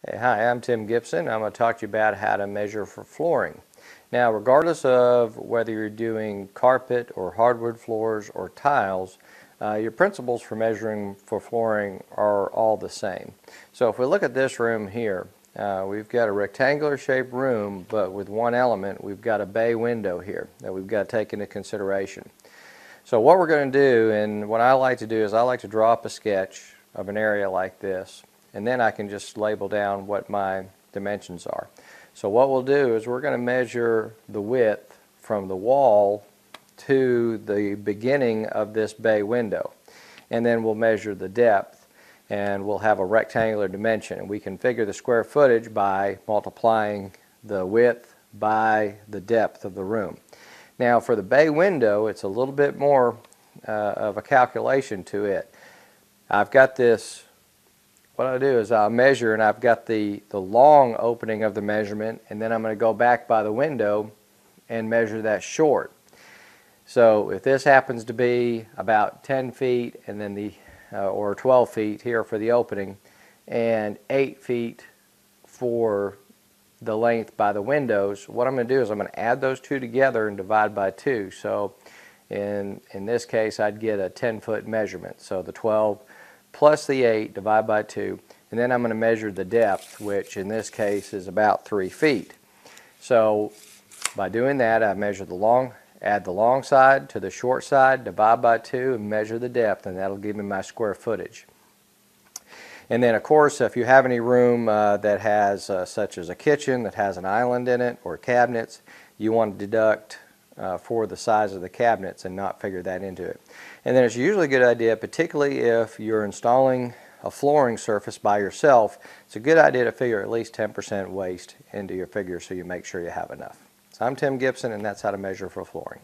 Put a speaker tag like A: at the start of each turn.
A: Hey, hi, I'm Tim Gibson. I'm going to talk to you about how to measure for flooring. Now, regardless of whether you're doing carpet or hardwood floors or tiles, your principles for measuring for flooring are all the same. So if we look at this room here, we've got a rectangular shaped room, but with one element, we've got a bay window here that we've got to take into consideration. So what we're going to do, and what I like to do, is I like to draw up a sketch of an area like this, and then I can just label down what my dimensions are. So what we'll do is we're going to measure the width from the wall to the beginning of this bay window, and then we'll measure the depth, and we'll have a rectangular dimension, and we can figure the square footage by multiplying the width by the depth of the room. Now for the bay window, it's a little bit more of a calculation to it. I've got this, what I'll do is I'll measure, and I've got the long opening of the measurement, and then I'm going to go back by the window and measure that short. So if this happens to be about 10 feet and then or 12 feet here for the opening and 8 feet for the length by the windows, what I'm going to do is I'm going to add those two together and divide by 2. So in this case, I'd get a 10-foot measurement. So the 12 plus the 8 divide by 2, and then I'm going to measure the depth, which in this case is about 3 feet. So by doing that, I measure the long, add the long side to the short side, divide by 2, and measure the depth, and that'll give me my square footage. And then of course, if you have any room that has such as a kitchen that has an island in it or cabinets, you want to deduct for the size of the cabinets and not figure that into it. And then it's usually a good idea, particularly if you're installing a flooring surface by yourself, it's a good idea to figure at least 10% waste into your figure so you make sure you have enough. So I'm Tim Gibson, and that's how to measure for flooring.